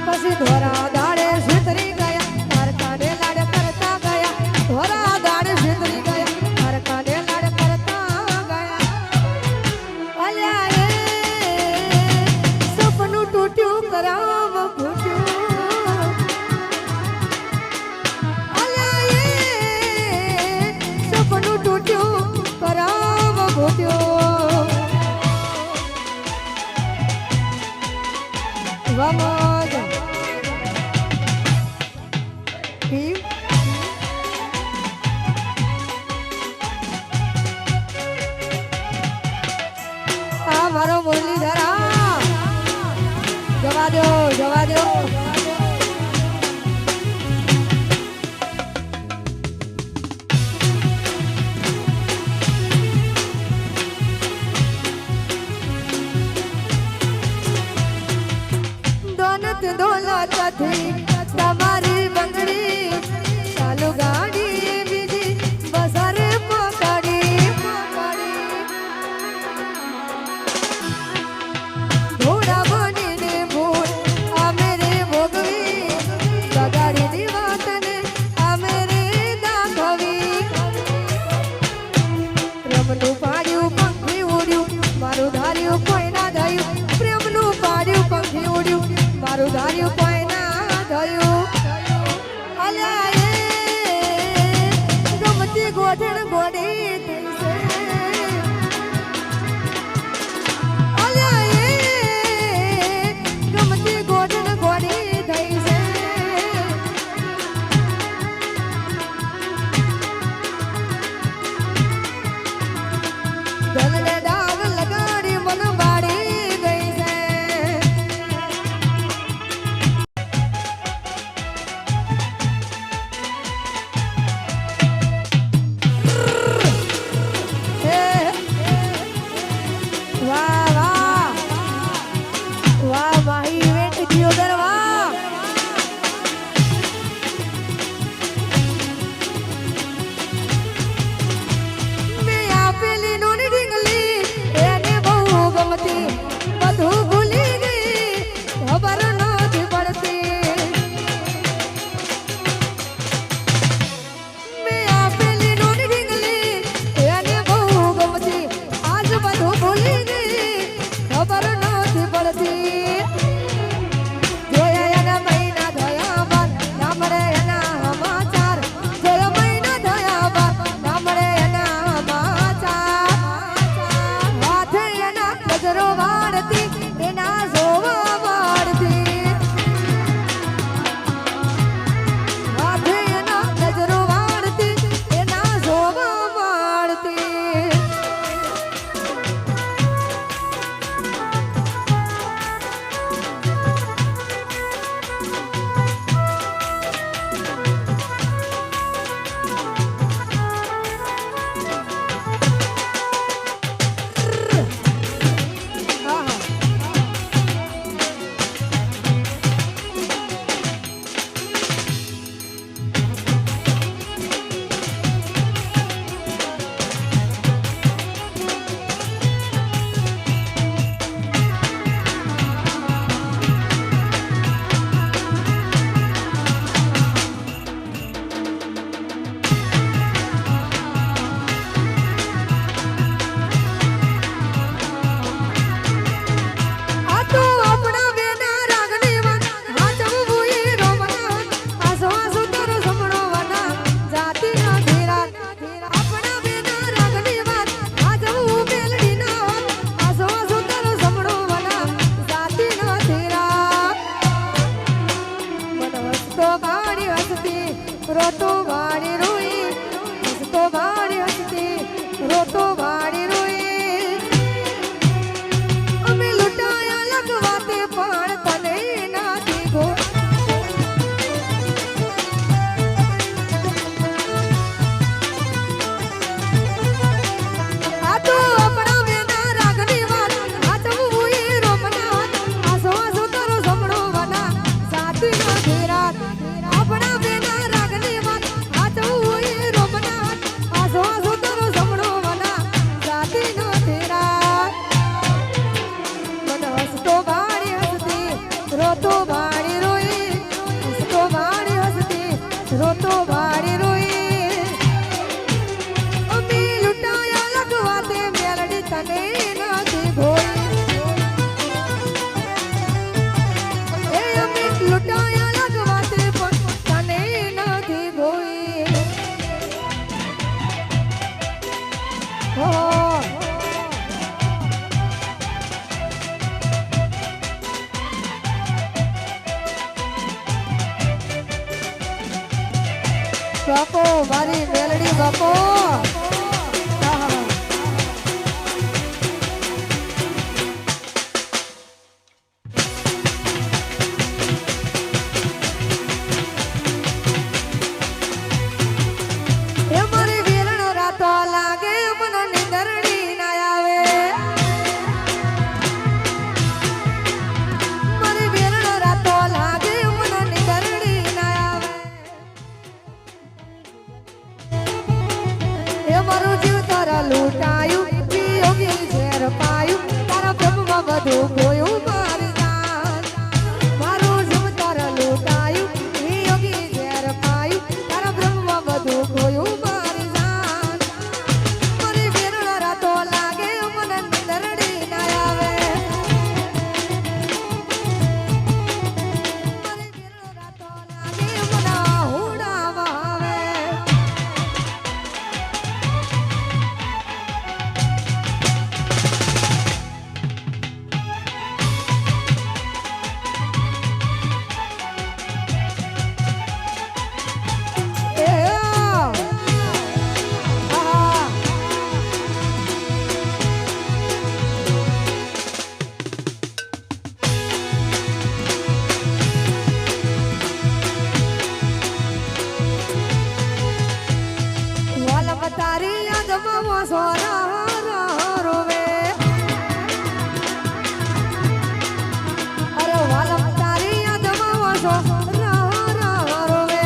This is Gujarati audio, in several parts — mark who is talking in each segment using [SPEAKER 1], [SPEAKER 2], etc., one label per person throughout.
[SPEAKER 1] પછી ધોરા દાડે સુતરી ગયા હરકાને લાડ કરતા ગયા ધોરા દાડે સુતરી ગયા હરકાને લાડ કરતા ગયા અલ્યા એ સપનું તૂટ્યું કરાવ ફૂટ્યું અલ્યા એ સપનું તૂટ્યું કરાવ ફૂટ્યું vamos મારો મુરલીધરા જવા દો જવા દો દોલતથી તમારી બંગડી ચાલુ ગાડી બીજી બસરે પકડી ઘોડા બનીને ભૂલ અમે રે ભોગવી બગાડીની વાતને અમે રે દાખવી પ્રેમનું પાડ્યું પંખી ઉડ્યું મારું ધાર્યું કોઈ ના થયું પ્રેમનું પાડ્યું પંખી ઉડ્યું મારું ધાર્યું કોઈ ના થયું અલ્યા એ ગમતી ગોઠણ ગોડી થઈ છે અલ્યા એ ગમતી ગોઠણ ગોડી થઈ છે દલને દાગ લગાડી મન બાળી ગઈ છે રોતો વાળી રોઈ હસતો વાળી હસતી રોતો વાળી રોઈ અમે લૂંટાયા લગવાતે પણ તને ના દીધો આ તો આપણા બેના રાગની વાત આ જવું એ રોમના આસો આસો તારો સમણો વના સાથી ના ઘેરા આપણા બેના રાગની વાત रोतो भाड़ी रोई हंसतो भाड़ी हंसती रोतो भाड़ी रोई अमी लुटाया लगवाते मेलडी तने नाती घोई ए अमी लुटाया लगवाते तने नाती घोई हो बापो मारी मेलडी बापो ए मारी वीरण रातो लागे मन निंदरडी ना आवे मारी वीरण रातो लागे मन निंदरडी ना आवे એ મારું જીવ તારા લૂંટાયું યોગી ઝેર પાયું તારા બ્રહ્મમાં બધું ગોયું મારી જાન મારું જીવ તારા લૂંટાયું યોગી ઝેર પાયું તારા બ્રહ્મમાં બધું ગોયું મારી જાન મારી વેરણ રાતો લાગે મને નિંદરડી ના આવે મારી વેરણ રાતો લાગે મને હુડાવા આવે તારી યાદમાં સોના રોવે અરે વાલમ તારી યાદમાં સોના રોવે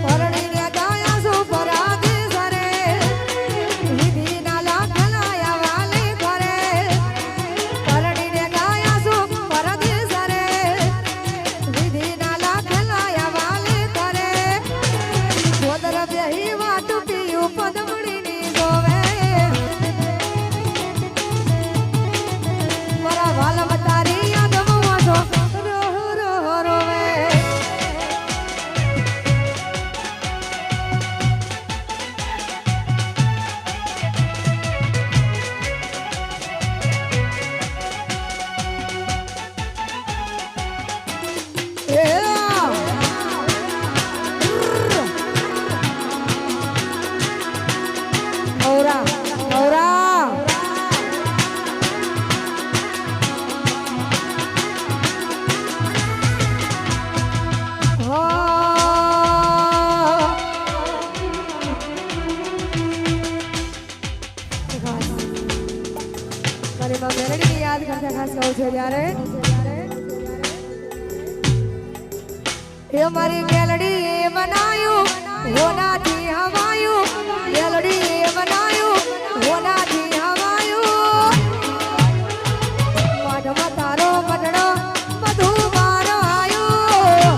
[SPEAKER 1] પરણીને ગાયા છો પરાગે સરે વિધિના લાખલાયા વાલે ઘરે પરણીને ગાયા છો પરાગે સરે વિધિના લાખલાયા વાલે ઘરે ગોદર બેહી વાટ પીયું પદમણીની ગોવે મારા વાલમ તારી યાદમાં વાસો રોવે Ora, ora. મારી માં મેલડી યાદ કરતા ખાસ કહું છું ત્યારે એ મારી મેલડી બનાયું હોનાથી હવાયું મેલડી બનાયું હોનાથી હવાયું માઢમાં તારો મઢડો બધું મારો આયો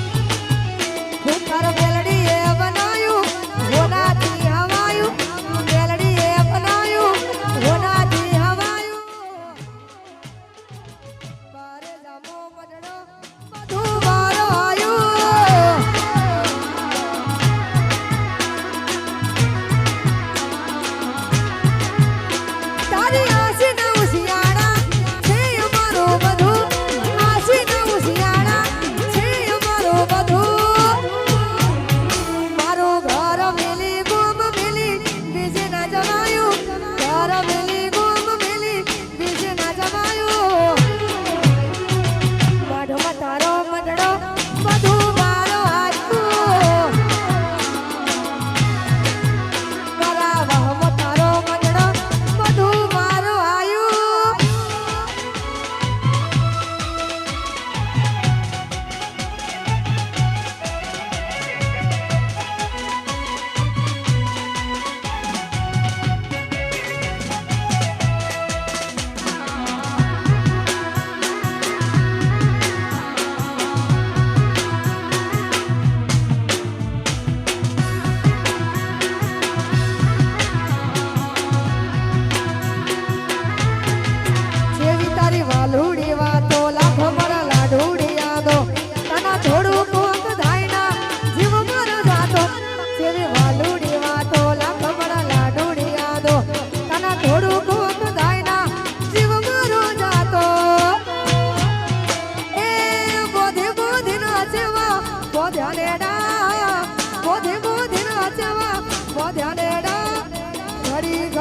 [SPEAKER 1] હું તારો મેલડી બનાયું હોનાથી હવાયું મેલડી બનાયું હોનાથી હવાયું બારે જામો મઢડો બધું મારો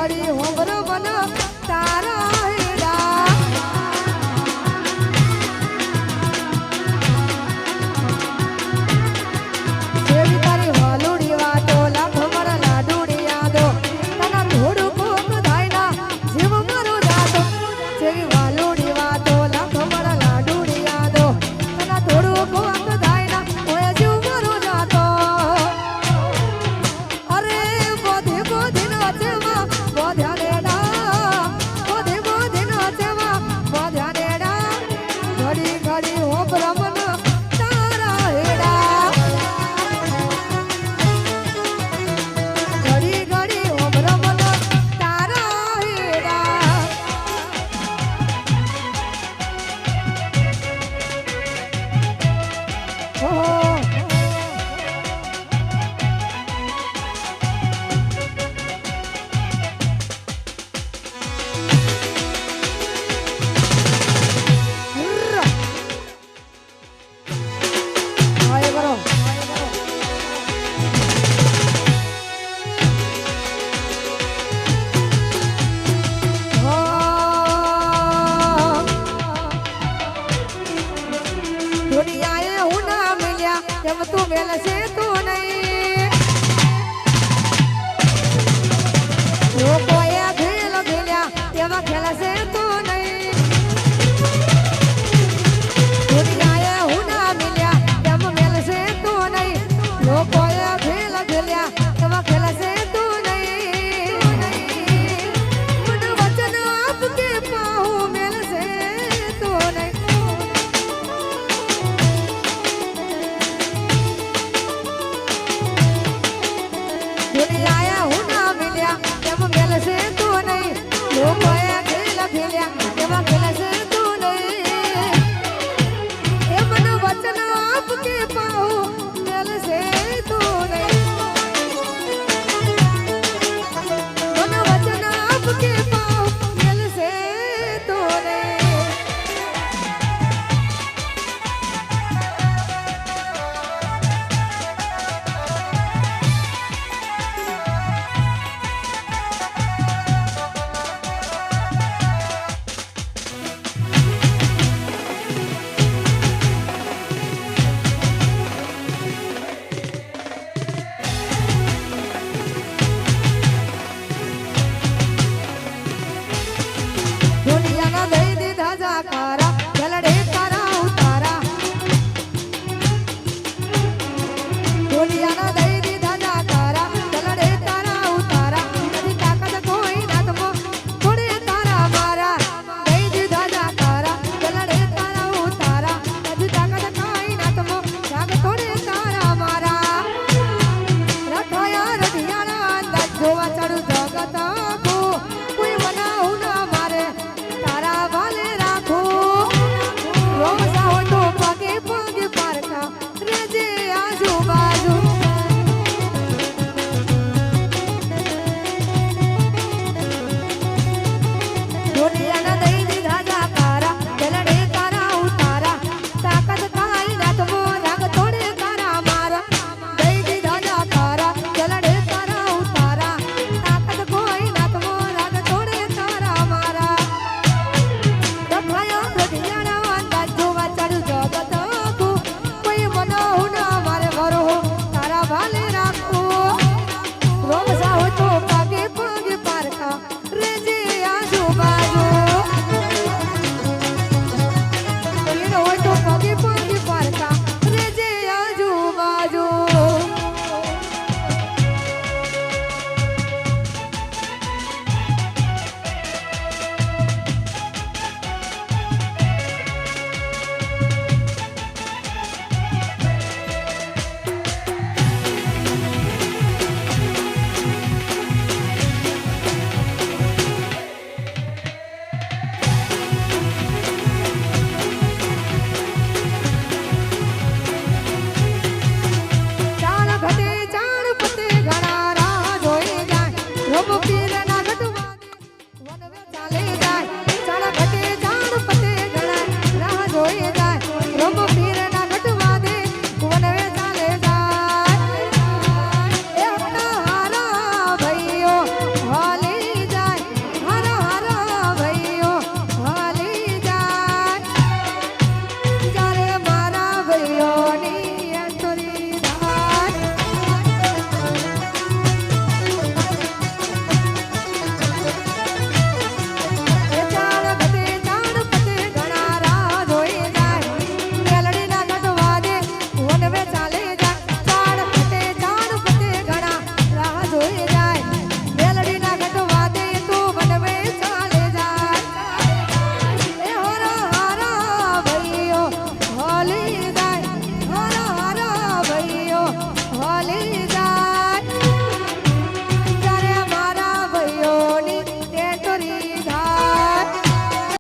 [SPEAKER 1] ઘડી હોમર